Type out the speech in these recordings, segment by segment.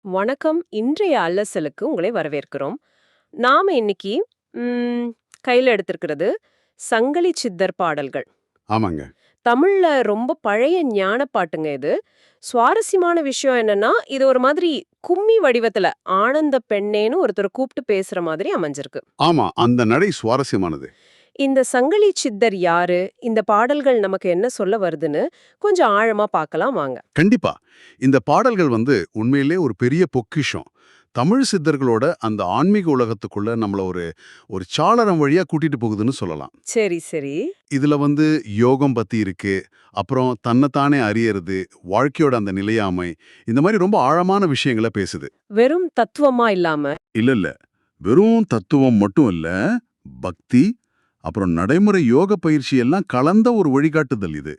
வணக்கம். இன்றைய அல்லசலுக்கு உங்களை வரவேற்கிறோம். நாம இன்னைக்கு கையில எடுத்திருக்கிறது சங்கிலி சித்தர் பாடல்கள். ஆமாங்க. தமிழ்ல ரொம்ப பழைய ஞான பாட்டுங்க இது. சுவாரஸ்யமான விஷயம் என்னன்னா, இது ஒரு மாதிரி கும்மி வடிவத்துல ஆனந்த பெண்ணேன்னு ஒருத்தரை கூப்பிட்டு பேசுற மாதிரி அமைஞ்சிருக்கு. ஆமா. அந்த நடை சுவாரஸ்யமானது. இந்த சங்கிலி சித்தர் யாரு? இந்த பாடல்கள் நமக்கு என்ன சொல்ல வருதுன்னு கொஞ்சம் ஆழமா பார்க்கலாம் வாங்க. கண்டிப்பா. இந்த பாடல்கள் உண்மையிலே ஒரு பெரிய பொக்கிஷம். தமிழ் சித்தர்களோட அந்த ஆன்மீக உலகத்துக்குள்ள நம்மள ஒரு ஒரு சாளரம் வழியா கூட்டிட்டு போகுதுன்னு சொல்லலாம். சரி, சரி. இதுல யோகம் பத்தி இருக்கு. அப்புறம் தன்னைத்தானே அறியறது, வாழ்க்கையோட அந்த நிலையாமை, இந்த மாதிரி ரொம்ப ஆழமான விஷயங்கள பேசுது. வெறும் தத்துவமா இல்லாம இல்ல, இல்ல. வெறும் தத்துவம் மட்டும் இல்ல. பக்தி, அப்புறம் நடைமுறை யோக பயிற்சி எல்லாம் கலந்த ஒரு வழிகாட்டுதல் இது.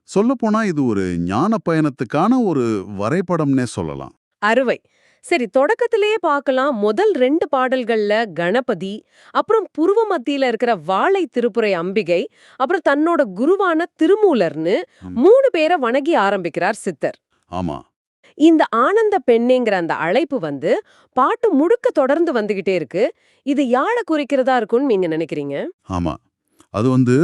சொல்லப்போனா இது ஒரு ஞான பயணத்துக்கான ஒரு வரைபடம்னே சொல்லலாம். அறுவை. சரி, தொடக்கத்திலேயே பார்க்கலாம். முதல் 2 பாடல்கள்ல கணபதி, அப்புறம் புருவ மத்தியில இருக்கிற வாளை திருப்புரை அம்பிகை, அப்புறம் தன்னோட குருவான திருமூலர்னு ம். 3 பேர வணங்கி ஆரம்பிக்கிறார் சித்தர். ஆமா, இந்த ஆனந்த பெண்ணேங்கிற அந்த அழைப்பு பாட்டு முழுக்க தொடர்ந்து வந்துகிட்டே இருக்கு. இது யாழ குறிக்கிறதா இருக்கும்னு நீங்க நினைக்கிறீங்க? ஆமா. அது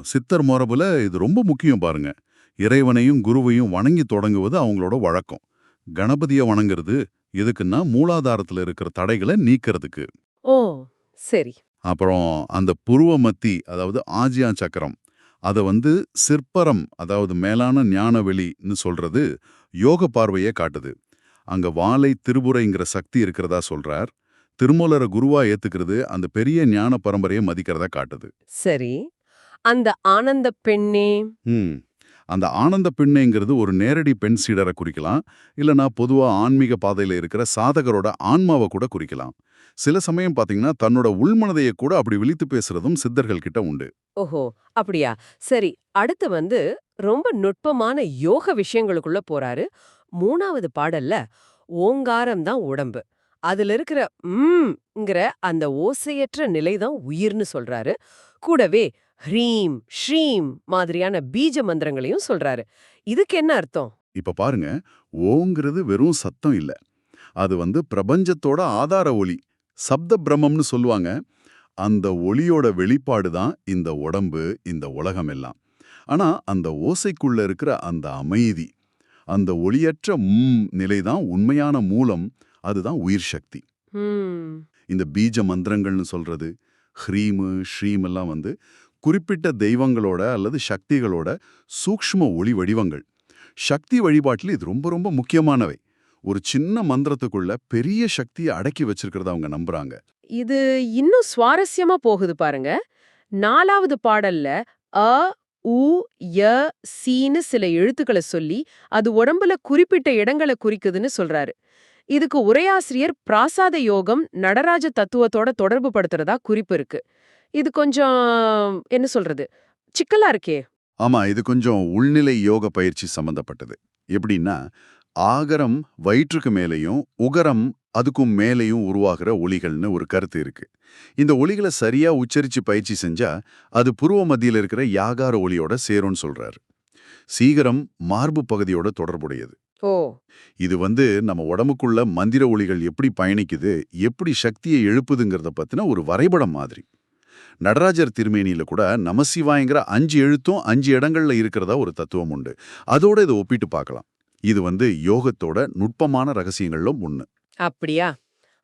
சித்தர் மரபுல இது ரொம்ப முக்கியம் பாருங்க. இறைவனையும் குருவையும் வணங்கி தொடங்குவது அவங்களோட வழக்கம். கணபதிய வணங்குறது எதுக்குன்னா மூலாதாரத்துல இருக்கிற தடைகளை நீக்கிறதுக்கு. ஓ, சரி. அப்புறம் அந்த புருவ மத்தி, அதாவது ஆஜ்யா சக்கரம், அத சிற்பரம், அதாவது மேலான ஞானவெளின்னு சொல்றது யோக பார்வையே காட்டுது. அங்க வாளை திருபுரைங்கிற சக்தி இருக்கிறதா சொல்றார். திருமூலரை குருவா ஏத்துக்கிறது அந்த பெரிய ஞான பரம்பரையை மதிக்கிறதா காட்டுது. சரி. அந்த ஆனந்த பெண்ணே ம். அந்த ஆனந்த பெண்ணைங்கிறது ஒரு நேரடி பெண் சீடரை குறிக்கலாம். இல்லனா பொதுவா ஆன்மீக பாதையில இருக்கிற சாதகரோட ஆன்மாவை கூட குறிக்கலாம். சில சமயம் பாத்தீங்கன்னா தன்னோட உள்மனதைய கூட அப்படி விழித்து பேசுறதும் சித்தர்கள் கிட்ட உண்டு. ஓஹோ! அப்படியா? சரி. அடுத்து ரொம்ப நுட்பமான யோக விஷயங்களுக்குள்ள போறாரு. 3வது பாடல்ல ஓங்காரம் தான் உடம்பு. அதுல இருக்கிற ங்கிற அந்த ஓசையற்ற நிலை தான் உயிர்ன்னு சொல்றாரு. கூடவே ஹ்ரீம், ஷ்ரீம் மாதிரியான பீஜ மந்திரங்களையும் சொல்றாரு. இதுக்கு என்ன அர்த்தம்? இப்ப பாருங்க, ஓங்கிறது வெறும் சத்தம் இல்ல. அது பிரபஞ்சத்தோட ஆதார ஒலி. சப்த பிரம்மம்னு சொல்லுவாங்க. அந்த ஒளியோட வெளிப்பாடு தான் இந்த உடம்பு, இந்த உலகம் எல்லாம். ஆனா அந்த ஓசைக்குள்ள இருக்கிற அந்த அமைதி, அந்த ஒளியற்ற நிலை தான் உண்மையான மூலம். அதுதான் உயிர் சக்தி. ம். இந்த பீஜ மந்திரங்கள்னு சொல்றது, ஹ்ரீமு, ஸ்ரீம் எல்லாம் குறிப்பிட்ட தெய்வங்களோட அல்லது சக்திகளோட சூக்ஷ்ம ஒளி வடிவங்கள். சக்தி வழிபாட்டில் இது ரொம்ப ரொம்ப முக்கியமானவை. ஒரு சின்ன மந்திரத்துக்குள்ள பெரிய சக்தியை அடக்கி வச்சிருக்கிறத அவங்க நம்புறாங்க. இது இன்னும் சுவாரஸ்யமா போகுது பாருங்க. 4வது பாடல்ல அ, உ, ய, சீன்னு சில எழுத்துக்கள சொல்லி, அது உடம்புல குறிப்பிட்ட இடங்கள குறிக்குதுன்னு சொல்றாரு. இதுக்கு உரையாசிரியர் பிராசாத யோகம், நடராஜ தத்துவத்தோட தொடர்பு படுத்துறதா குறிப்பு இருக்கு. இது கொஞ்சம் என்ன சொல்றது? சிக்கலா இருக்கே! ஆமா, இது கொஞ்சம் உள்நிலை யோக பயிற்சி சம்பந்தப்பட்டது. எப்படின்னா, ஆகரம் வயிற்றுக்கு மேலேயும், உகரம் அதுக்கும் மேலேயும் உருவாகிற ஒலிகள்னு ஒரு கருத்து இருக்கு. இந்த ஒலிகளை சரியா உச்சரிச்சு பயிற்சி செஞ்சா, அது புருவ மத்தியில இருக்கிற யாகார ஒலியோட சேரும்னு சொல்றாரு. சீகரம் மார்பு பகுதியோட தொடர்புடையது. ஓ! இது நம்ம உடம்புக்குள்ள மந்திர ஒலிகள் எப்படி பயணிக்குது, எப்படி சக்தியை எழுப்புதுங்கிறத பத்தின ஒரு வரைபடம் மாதிரி. நடராஜர் திருமேனியில கூட நமசிவாயங்கிற 5 எழுத்தும் 5 இடங்கள்ல இருக்கிறதா ஒரு தத்துவம் உண்டு. அதோட இதை ஒப்பிட்டு பார்க்கலாம். இது யோகத்தோட நுட்பமான ரகசியங்கள்ல ஒண்ணு. அப்படியா?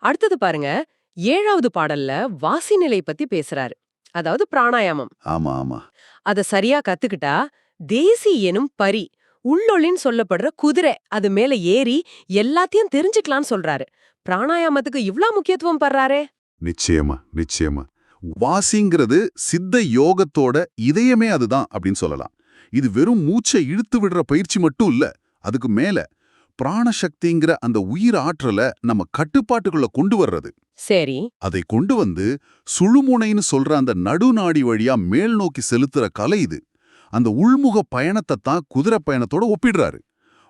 அடுத்தது பாருங்க. 7வது பாடல்ல வாசி நிலை பத்தி பேசுறாரு. அதாவது பிராணாயாமம். ஆமா, ஆமா. அத சரியா கத்துக்கிட்டா, தேசி எனும் பரி, உள்ளொளின்னு சொல்லப்படுற குதிரை அது மேல ஏறி எல்லாத்தையும் தெரிஞ்சுக்கலாம்னு சொல்றாரு. பிராணாயாமத்துக்கு இவ்ளோ முக்கியத்துவம் பண்றாரே! நிச்சயமா, நிச்சயமா. வாசிங்கிறது சித்த யோகத்தோட இதயமே அதுதான் அப்படின்னு சொல்லலாம். இது வெறும் மூச்சை இழுத்து விடுற பயிற்சி மட்டும் இல்ல. அதுக்கு மேல பிராணசக்திங்கிற அந்த உயிர் ஆற்றல நம்ம கட்டுப்பாட்டுக்குள்ள கொண்டு வர்றது. சரி. அதை கொண்டு சுழுமுனைன்னு சொல்ற அந்த நடுநாடி வழியா மேல் நோக்கி செலுத்துற கலை இது. அந்த உள்முக பயணத்தை தான் குதிரை பயணத்தோட ஒப்பிடுறாரு.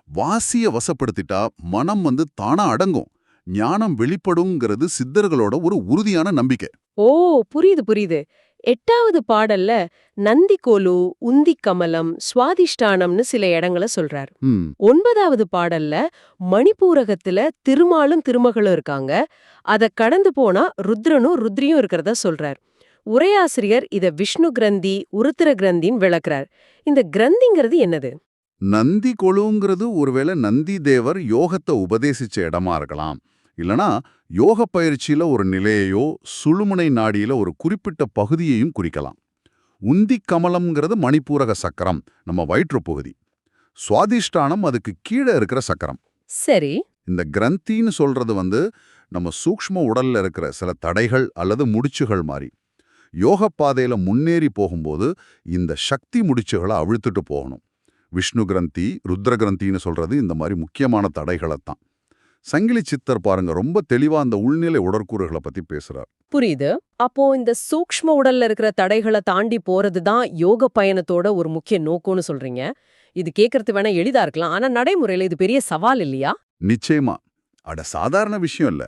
வாசிய வசப்படுத்திட்டா மனம் தானா அடங்கும், ஞானம் வெளிப்படுங்கிறது சித்தர்களோட ஒரு உறுதியான நம்பிக்கை. ஓ! புரியுது, புரியுது. 8வது பாடல்ல நந்திகோலு, உந்தி கமலம், சுவாதிஷ்டானம்னு சில இடங்கள சொல்றார். ம் 9வது பாடல்ல மணிப்பூரகத்துல திருமாலும் திருமகளும் இருக்காங்க. அத கடந்து போனா ருத்ரனும் ருத்ரியும் இருக்கிறதா சொல்றார். உரையாசிரியர் இத விஷ்ணு கிரந்தி, உருத்திர கிரந்தின்னு விளக்குறார். இந்த கிரந்திங்கிறது என்னது? நந்தி கொலுங்கிறது ஒருவேளை நந்தி தேவர் யோகத்தை உபதேசிச்ச இடமா இருக்கலாம். இல்லனா யோக பயிற்சியில ஒரு நிலையையோ சுழுமுனை நாடியில ஒரு குறிப்பிட்ட பகுதியையும் குறிக்கலாம். உந்தி கமலம்ங்கிறது மணிப்பூரக சக்கரம், நம்ம வயிற்று பகுதி. சுவாதிஷ்டானம் அதுக்கு கீழே இருக்கிற சக்கரம். சரி. இந்த கிரந்தின்னு சொல்றது நம்ம சூக்ஷ்ம உடல்ல இருக்கிற சில தடைகள் அல்லது முடிச்சுகள் மாதிரி. யோக பாதையில முன்னேறி போகும்போது இந்த சக்தி முடிச்சுகளை அவிழ்த்துட்டு போகணும். விஷ்ணு கிரந்தி, ருத்ர கிரந்தின்னு சொல்றது இந்த மாதிரி முக்கியமான தடைகளைத்தான். சங்கிலி சித்தர் பாருங்க ரொம்ப தெளிவா அந்த உள்நிலை உடற்கூறுகளை பத்தி பேசுறார். புரியுது. அப்போ இந்த சூக்ஷ்ம உடல்ல இருக்கிற தடைகளை தாண்டி போறது தான் யோக பயணத்தோட ஒரு முக்கிய நோக்கம்னு சொல்றீங்க. இது கேட்கறது வேணா எளிதா இருக்கலாம். ஆனா நடைமுறையில இது பெரிய சவால் இல்லையா? நிச்சயமா. அட சாதாரண விஷயம் இல்ல.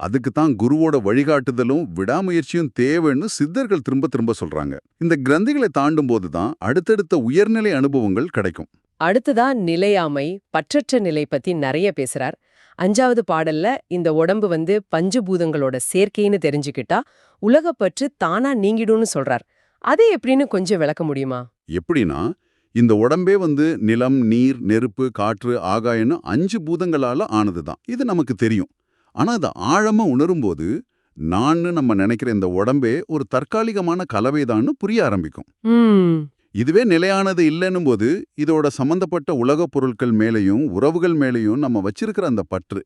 அதுக்கு தான் குருவோட வழிகாட்டுதலும் விடாமுயற்சியும் தேவைன்னு சித்தர்கள் திரும்ப திரும்ப சொல்றாங்க. இந்த கிரந்திகளை தாண்டும் போது தான் அடுத்தடுத்த உயர்நிலை அனுபவங்கள் கிடைக்கும். அடுத்ததா நிலையாமை, பற்றற்ற நிலை பத்தி நிறைய பேசுறார். 5வது பாடல்ல இந்த உடம்பு பஞ்சபூதங்களோட சேர்க்கைன்னு தெரிஞ்சுக்கிட்டா உலகப்பற்று தானா நீங்கிடும்னு சொல்றார். அது எப்படின்னு கொஞ்சம் விளக்க முடியுமா? எப்படின்னா, இந்த உடம்பே நிலம், நீர், நெருப்பு, காற்று, ஆகாயம்னு 5 பூதங்களால ஆனதுதான். இது நமக்கு தெரியும். ஆனா அதை ஆழமா உணரும்போது நான்னு நம்ம நினைக்கிற இந்த உடம்பே ஒரு தற்காலிகமான கலவைதான்னு புரிய ஆரம்பிக்கும். இதுவே நிலையானது இல்லைன்னும் போது இதோட சம்பந்தப்பட்ட உலகப் பொருட்கள் மேலேயும் உறவுகள் மேலேயும் நம்ம வச்சிருக்கிற அந்த பற்று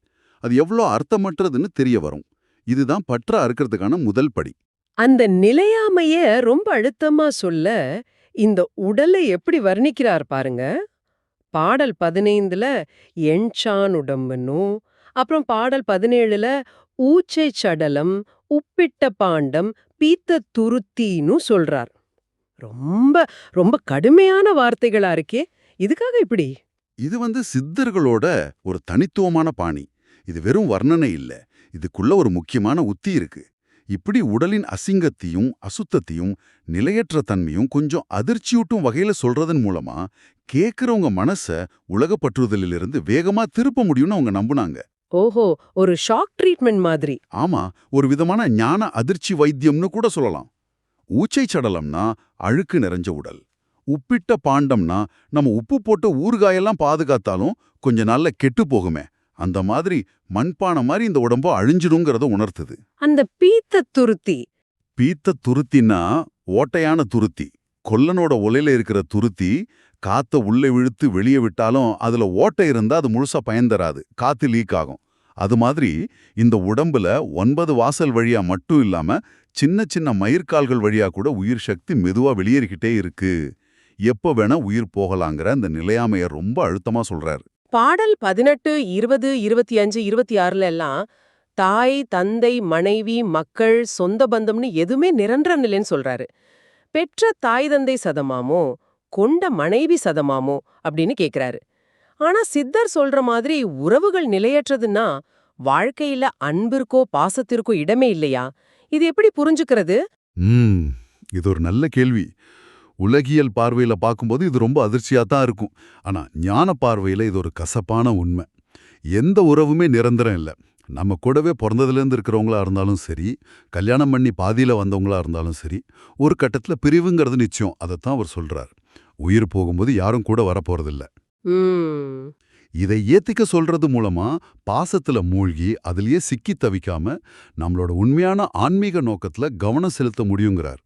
அது எவ்வளோ அர்த்தமற்றதுன்னு தெரிய வரும். இதுதான் பற்ற அறுக்கிறதுக்கான முதல் படி. அந்த நிலையாமைய ரொம்ப அழுத்தமா சொல்ல இந்த உடலை எப்படி வர்ணிக்கிறார் பாருங்க. பாடல் 15ல எண்சான் உடம்புன்னும், அப்புறம் பாடல் 17ல ஊச்சை சடலம், உப்பிட்ட பாண்டம், பீத்த துருத்தின்னு சொல்றார். ரொம்ப ரொம்ப கடுமையான வார்த்தைகளா இருக்கே. இதுக்காக இப்படி? இது சித்தர்களோட ஒரு தனித்துவமான பாணி. இது வெறும் வர்ணனை இல்ல. இதுக்குள்ள ஒரு முக்கியமான உத்தி இருக்கு. இப்படி உடலின் அசிங்கத்தையும் அசுத்தத்தையும் நிலையற்ற தன்மையும் கொஞ்சம் அதிர்ச்சியூட்டும் வகையில சொல்றதன் மூலமா கேட்கறவங்க மனச உலகப்பற்றுதலிலிருந்து வேகமா திருப்ப முடியும்னு அவங்க நம்புனாங்க. ஓஹோ, ஒரு ஷாக் ட்ரீட்மெண்ட் மாதிரி. ஆமா, ஒரு விதமான ஞான அதிர்ச்சி வைத்தியம்னு கூட சொல்லலாம். ஊச்சை சடலம்னா அழுக்கு நிறைஞ்ச உடல். உப்பிட்ட பாண்டம்னா நம்ம உப்பு போட்டு ஊறுகாயெல்லாம் பாதுகாத்தாலும் கொஞ்ச நாள்ல கெட்டு போகுமே, அந்த மாதிரி மண்பானை மாதிரி இந்த உடம்பு அழிஞ்சிடுங்கிறத உணர்த்துது. அந்த பீத்த துருத்தி. பீத்த துருத்தின்னா ஓட்டையான துருத்தி. கொல்லனோட ஒலையில இருக்கிற துருத்தி காத்த உள்ளே இழுத்து வெளியே விட்டாலும் அதுல ஓட்டை இருந்தா அது முழுசா பயன் தராது, காத்து லீக் ஆகும். அது மாதிரி இந்த உடம்புல 9 வாசல் வழியா மட்டும் இல்லாம சின்ன சின்ன மயிர்கால்கள் வழியா கூட உயிர் சக்தி மெதுவா வெளியேறிக்கிட்டே இருக்கு. எப்ப வேணா உயிர் போகலாங்கிற அந்த நிலையாமைய ரொம்ப அழுத்தமா சொல்றாரு. பாடல் 18, 20, 25, 26ல எல்லாம் தாய், தந்தை, மனைவி, மக்கள், சொந்த பந்தம்னு எதுவுமே நிரந்தர நிலைன்னு சொல்றாரு. பெற்ற தாய் தந்தை சதமாமோ, கொண்ட மனைவி சதமாமோ அப்படின்னு கேக்குறாரு. ஆனா சித்தர் சொல்ற மாதிரி உறவுகள் நிலையற்றதுன்னா வாழ்க்கையில அன்பிற்கோ பாசத்திற்கோ இடமே இல்லையா? இது எப்படி புரிஞ்சுக்கிறது? இது ஒரு நல்ல கேள்வி. உலகியல் பார்வையில பார்க்கும்போது இது ரொம்ப அதிர்ச்சியா தான் இருக்கும். ஆனா ஞான பார்வையில இது ஒரு கசப்பான உண்மை. எந்த உறவுமே நிரந்தரம் இல்ல. நம்ம கூடவே பிறந்ததுலேருந்து இருக்கிறவங்களா இருந்தாலும் சரி, கல்யாணம் பண்ணி பாதியில வந்தவங்களா இருந்தாலும் சரி, ஒரு கட்டத்துல பிரிவுங்கிறது நிச்சயம். அதைத்தான் அவர் சொல்றார். உயிர் போகும்போது யாரும் கூட வரப்போறதில்ல. இதை ஏத்திக்க சொல்றது மூலமா பாசத்துல மூழ்கி அதிலேயே சிக்கி தவிக்காம நம்மளோட உண்மையான ஆன்மீக நோக்கத்துல கவனம் செலுத்த முடியுங்கிறார்.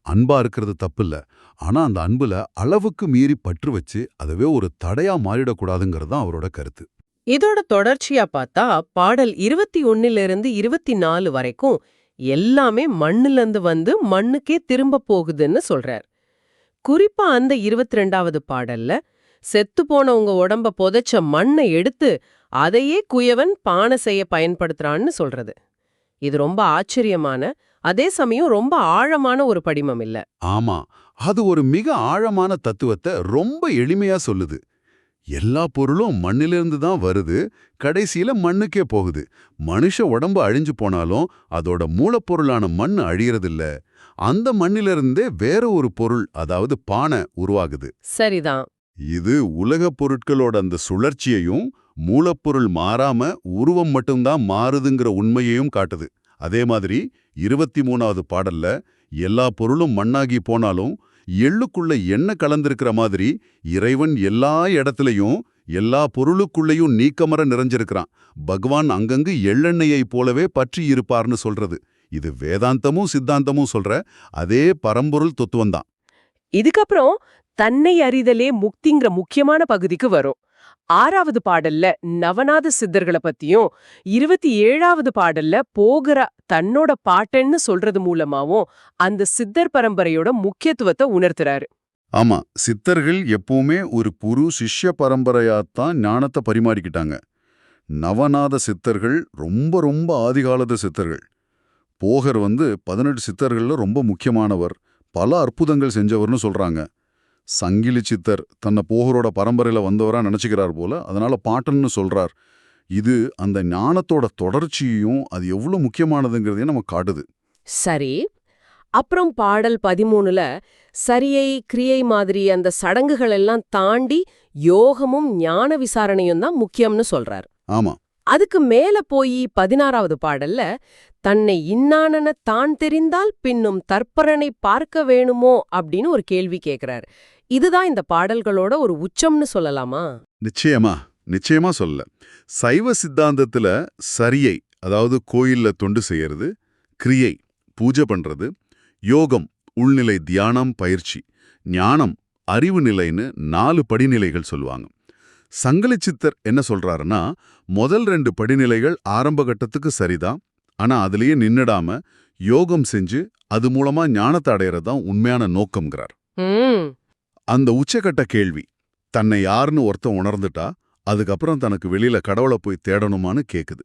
அன்பா இருக்கிறது தப்பில்ல, ஆனா அந்த அன்புல அளவுக்கு மீறி பற்று வச்சு அதுவே ஒரு தடையா மாறிடக்கூடாதுங்கிறது தான் அவரோட கருத்து. இதோட தொடர்ச்சியா பார்த்தா பாடல் 21லிருந்து 24 வரைக்கும் எல்லாமே மண்ணுலந்து மண்ணுக்கே திரும்ப போகுதுன்னு சொல்றார். குறிப்பா அந்த 22வது பாடல்ல செத்து போன உங்க உடம்ப புதைச்ச மண்ணை எடுத்து அதையே குயவன் பானை செய்ய பயன்படுத்துறான்னு சொல்றது. இது ரொம்ப ஆச்சரியமான, அதே சமயம் ரொம்ப ஆழமான ஒரு படிமம் இல்ல. ஆமா, அது ஒரு மிக ஆழமான தத்துவத்தை ரொம்ப எளிமையா சொல்லுது. எல்லா பொருளும் மண்ணிலிருந்து தான் வருது, கடைசியில மண்ணுக்கே போகுது. மனுஷ உடம்பு அழிஞ்சு போனாலும் அதோட மூலப்பொருளான மண் அழியறதில்ல. அந்த மண்ணிலிருந்தே வேற ஒரு பொருள், அதாவது பானை உருவாகுது. சரிதான். இது உலகப் பொருட்களோட அந்த சுழற்சியையும் மூலப்பொருள் மாறாம உருவம் மட்டும்தான் மாறுதுங்கிற உண்மையையும் காட்டுது. அதே மாதிரி 23வது பாடல்ல எல்லா பொருளும் மண்ணாகி போனாலும் எள்ளுக்குள்ள எண்ணெய் கலந்திருக்கிற மாதிரி இறைவன் எல்லா இடத்துலயும் எல்லா பொருளுக்குள்ளேயும் நீக்கமற நிறைஞ்சிருக்கிறான். பகவான் அங்கங்கு எள்ளெண்ணெயைப் போலவே பற்றி இருப்பார்னு சொல்றது. இது வேதாந்தமும் சித்தாந்தமும் சொல்ற அதே பரம்பொருள் தத்துவம்தான். இதுக்கப்புறம் தன்னை அறிதலே முக்திங்கிற முக்கியமான பகுதிக்கு வரும். 6வது பாடல்ல நவநாத சித்தர்களை பத்தியும் 27வது பாடல்ல போகிற தன்னோட பாட்டன்னு சொல்றது மூலமாவும் அந்த சித்தர் பரம்பரையோட முக்கியத்துவத்தை உணர்த்துறாரு. ஆமா, சித்தர்கள் எப்பவுமே ஒரு குரு சிஷ்ய பரம்பரையாத்தான் ஞானத்தை பரிமாறிக்கிட்டாங்க. நவநாத சித்தர்கள் ரொம்ப ரொம்ப ஆதிகாலத்து சித்தர்கள். போகர் 18 சித்தர்கள்ல ரொம்ப முக்கியமானவர், பல அற்புதங்கள் செஞ்சவர்னு சொல்றாங்க. சங்கிலி சித்தர் தன்னை போகரோட பரம்பரையில வந்தவரா நினைச்சுக்கிறார் போல, அதனால பாட்டன்னு சொல்றார். இது அந்த ஞானத்தோட தொடர்ச்சியையும் அது எவ்வளவு முக்கியமானதுங்கிறதையும் நமக்கு காட்டுது. சரி, அப்புறம் பாடல் 13ல சரியை கிரியை மாதிரி அந்த சடங்குகள் எல்லாம் தாண்டி யோகமும் ஞான விசாரணையும் தான் முக்கியம்னு சொல்றார். ஆமா, அதுக்கு மேல போய் 16வது பாடல்ல தன்னை இன்னானன தான் தெரிந்தால் பின்னும் தற்பரனை பார்க்க வேணுமோ அப்படின்னு ஒரு கேள்வி கேக்குறார். இதுதான் இந்த பாடல்களோட ஒரு உச்சம்னு சொல்லலாமா? நிச்சயமா சொல்லல. சைவ சித்தாந்தத்துல சரியை, அதாவது கோயில்ல தொண்டு செய்யறது, கிரியை பூஜை பண்றது, யோகம் உள்நிலை தியானம் பயிற்சி, ஞானம் அறிவு நிலைன்னு 4 படிநிலைகள் சொல்லுவாங்க. சங்கிலி சித்தர் என்ன சொல்றாருன்னா, முதல் 2 படிநிலைகள் ஆரம்ப கட்டத்துக்கு சரிதான், ஆனா அதுலயே நின்னுடாம யோகம் செஞ்சு அது மூலமா ஞானத்தை அடையறதுதான் உண்மையான நோக்கம்ங்கிறார். அந்த உச்சகட்ட கேள்வி, தன்னை யாருன்னு ஒருத்தன் உணர்ந்துட்டா அதுக்கப்புறம் தனக்கு வெளியில கடவுளை போய் தேடணுமான்னு கேக்குது.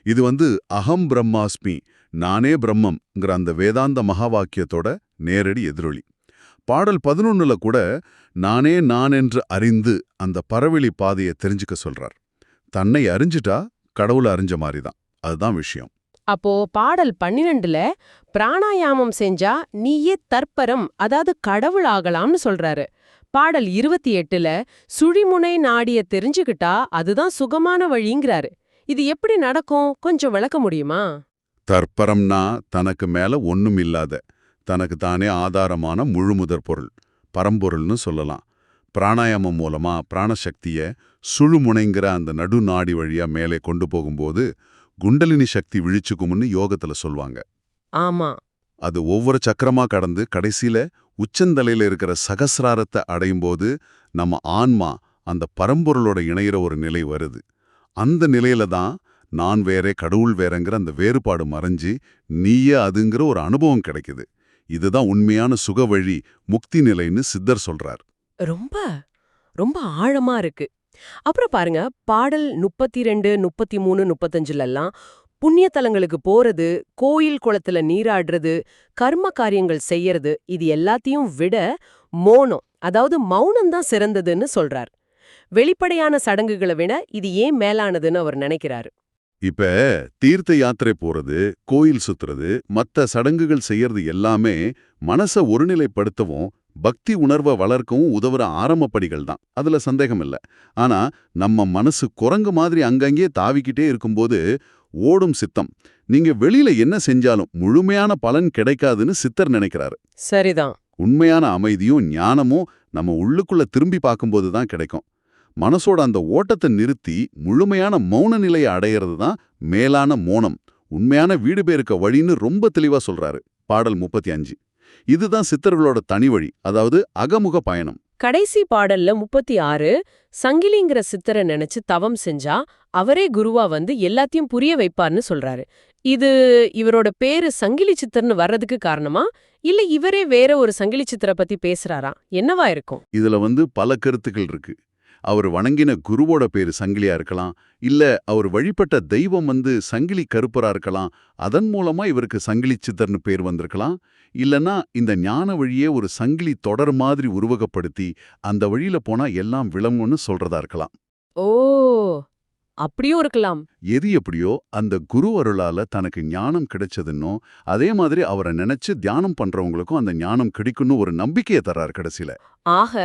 இது அகம் பிரம்மாஸ்மி, நானே பிரம்மம்ங்கிற அந்த வேதாந்த மகா வாக்கியத்தோட நேரடி எதிரொலி. பாடல் 11ல கூட நானே நான் என்று அறிந்து அந்த பரவெளி பாதையை தெரிஞ்சுக்க சொல்றார். தன்னை அறிஞ்சிட்டா கடவுளை அறிஞ்ச மாதிரிதான், அதுதான் விஷயம். அப்போ பாடல் 12ல பிராணாயாமம் செஞ்சா நீயே தற்பரம், அதாவது கடவுள் ஆகலாம்னு சொல்றாரு. பாடல் 28ல சுழிமுனை நாடிய தெரிஞ்சுக்கிட்டா அதுதான் சுகமான வழிங்கிறாரு. இது எப்படி நடக்கும், கொஞ்சம் விளக்க முடியுமா? தற்பரம்னா தனக்கு மேல ஒண்ணும் இல்லாத, தனக்கு தானே ஆதாரமான முழுமுதற் பொருள், பரம்பொருள்னு சொல்லலாம். பிராணாயாமம் மூலமா பிராணசக்திய சுழுமுனைங்கிற அந்த நடு நாடி வழியா மேலே கொண்டு போகும்போது குண்டலினி சக்தி விழிச்சுக்கும்னு யோகத்துல சொல்வாங்க. ஆமா, அது ஒவ்வொரு சக்கரமா கடந்து கடைசியில உச்சந்தலையில இருக்கிற சகசிராரத்தை அடையும் போது நம்ம ஆன்மா அந்த பரம்பொருளோட இணையிற ஒரு நிலை வருது. அந்த நிலையில தான் நான் வேறே கடவுள் வேறங்கிற அந்த வேறுபாடு மறைஞ்சு நீயே அதுங்கிற ஒரு அனுபவம் கிடைக்குது. இதுதான் உண்மையான சுக வழி, முக்தி நிலைன்னு சித்தர் சொல்றார். ரொம்ப ரொம்ப ஆழமா இருக்கு. அப்புறம் பாருங்க, பாடல் 32, 33, 35லலாம் புண்ணிய தலங்களுக்கு போறது, கோயில் குளத்துல நீராடுறது, கர்ம காரியங்கள் செய்யறது, இது எல்லாத்தையும் விட மோனம், அதாவது மௌனம் தான் சிறந்ததுன்னு சொல்றார். வெளிப்படையான சடங்குகளை விட இது ஏன் மேலானதுன்னு அவர் நினைக்கிறாரு. இப்ப தீர்த்த யாத்திரை போறது, கோயில் சுத்துறது, மத்த சடங்குகள் செய்யறது எல்லாமே மனச ஒருநிலைப்படுத்தவும் பக்தி உணர்வை வளர்க்கவும் உதவுற ஆரம்ப படிகள் தான், அதுல சந்தேகம் இல்ல. ஆனா நம்ம மனசு குரங்கு மாதிரி அங்கங்கே தாவிக்கிட்டே இருக்கும்போது ஓடும் சித்தம், நீங்க வெளியில என்ன செஞ்சாலும் முழுமையான பலன் கிடைக்காதுன்னு சித்தர் நினைக்கிறாரு. சரிதான். உண்மையான அமைதியும் ஞானமும் நம்ம உள்ளுக்குள்ள திரும்பி பார்க்கும்போது தான் கிடைக்கும். மனசோட அந்த ஓட்டத்தை நிறுத்தி முழுமையான மௌன நிலையை அடையிறது தான் மேலான மோனம், உண்மையான வீடு பேருக்க வழின்னு ரொம்ப தெளிவா சொல்றாரு பாடல் 35. இதுதான் சித்தர்களோட தனி வழி, அதாவது அகமுக பயணம். கடைசி பாடல்ல 36 சங்கிலிங்கிற சித்தரை நினைச்சு தவம் செஞ்சா அவரே குருவா எல்லாத்தையும் புரிய வைப்பார்னு சொல்றாரு. இது இவரோட பேரு சங்கிலி சித்தர்னு வர்றதுக்கு காரணமா, இல்ல இவரே வேற ஒரு சங்கிலி சித்தரை பத்தி பேசுறாரா? என்னவா இருக்கும்? இதுல பல கருத்துக்கள் இருக்கு. அவர் வணங்கின குருவோட பேரு சங்கிலியா இருக்கலாம், இல்ல அவர் வழிபட்ட தெய்வம் சங்கிலி கருப்பரா இருக்கலாம், அதன் மூலமா இவருக்கு சங்கிலி சித்தர்னு பேர் வந்திருக்கலாம். இல்லனா இந்த ஞான வழியே ஒரு சங்கிலி தொடர் மாதிரி உருவகப்படுத்தி அந்த வழியில போனா எல்லாம் விளங்கும்னு சொல்றதா இருக்கலாம். ஓ, அப்படியும் இருக்கலாம். எது எப்படியோ அந்த குரு அருளால தனக்கு ஞானம் கிடைச்சதுன்னும் அதே மாதிரி அவரை நினைச்சு தியானம் பண்றவங்களுக்கும் அந்த ஞானம் கிடைக்கும்னு ஒரு நம்பிக்கையை தர்றாரு கடைசியில. ஆக,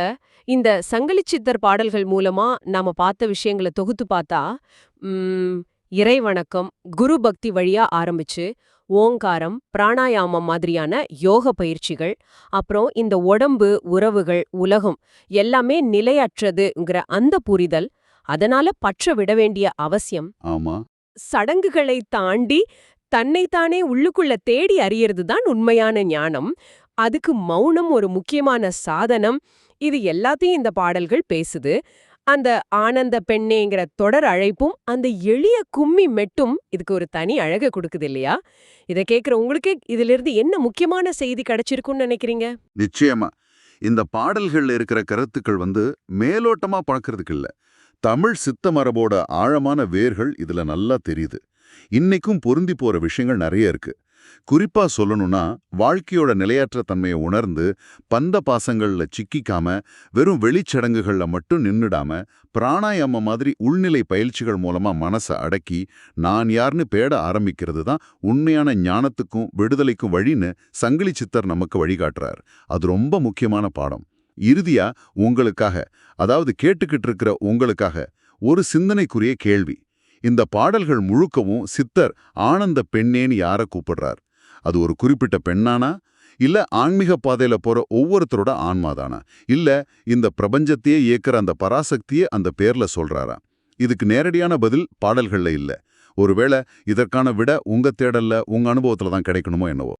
இந்த சங்கிலி சித்தர் பாடல்கள் மூலமா நாம பார்த்த விஷயங்களை தொகுத்து பார்த்தா, இறை வணக்கம், குரு பக்தி வழியா ஆரம்பிச்சு, ஓங்காரம், பிராணாயாமம் மாதிரியான யோக பயிற்சிகள், அப்புறம் இந்த உடம்பு, உறவுகள், உலகம் எல்லாமே நிலையற்றதுங்கிற அந்த புரிதல், அதனால பற்ற விட வேண்டிய அவசியம், ஆமா. சடங்குகளை தாண்டி தன்னைத்தானே உள்ளுக்குள்ள தேடி அறியறது தான் உண்மையான ஞானம். அதுக்கு மௌனம் ஒரு முக்கியமான சாதனம். இது எல்லாத்தையும் இந்த பாடல்கள் பேசுது. அந்த ஆனந்த பெண்ணேங்கிற தொடர் அழைப்பும் அந்த எளிய கும்மி மெட்டும் இதுக்கு ஒரு தனி அழகை கொடுக்குது இல்லையா? இதை கேட்குற உங்களுக்கே இதிலிருந்து என்ன முக்கியமான செய்தி கிடைச்சிருக்கும்னு நினைக்கிறீங்க? நிச்சயமா. இந்த பாடல்கள்ல இருக்கிற கருத்துக்கள் மேலோட்டமா பார்க்கறதுக்கு இல்ல. தமிழ் சித்த மரபோட ஆழமான வேர்கள் இதுல நல்லா தெரியுது. இன்னைக்கும் பொருந்தி போற விஷயங்கள் நிறைய இருக்கு. குறிப்பா சொல்லணும்னா, வாழ்க்கையோட நிலையற்ற தன்மையை உணர்ந்து பந்த பாசங்கள்ல சிக்கிக்காம வெறும் வெளிச்சடங்குகள்ல மட்டும் நின்னுடாம பிராணாயாமம் மாதிரி உள்நிலை பயிற்சிகள் மூலமா மனசை அடக்கி நான் யார்னு பேட ஆரம்பிக்கிறது தான் உண்மையான ஞானத்துக்கும் விடுதலைக்கும் வழின்னு சங்கிலி சித்தர் நமக்கு வழிகாட்டுறார். அது ரொம்ப முக்கியமான பாடம். இறுதியா உங்களுக்காக, அதாவது கேட்டுக்கிட்டு இருக்கிற உங்களுக்காக ஒரு சிந்தனைக்குரிய கேள்வி. இந்த பாடல்கள் முழுக்கவும் சித்தர் ஆனந்த பெண்ணேன்னு யார கூப்பிடுறார்? அது ஒரு குறிப்பிட்ட பெண்ணானா, இல்ல ஆன்மீக பாதையில போற ஒவ்வொருத்தரோட ஆன்மாதானா, இல்ல இந்த பிரபஞ்சத்தையே இயக்குற அந்த பராசக்தியே அந்த பேர்ல சொல்றாரா? இதுக்கு நேரடியான பதில் பாடல்கள்ல இல்ல. ஒருவேளை இதற்கான விட உங்க தேடல்ல, உங்க அனுபவத்துல தான் கிடைக்கணுமோ என்னவோ.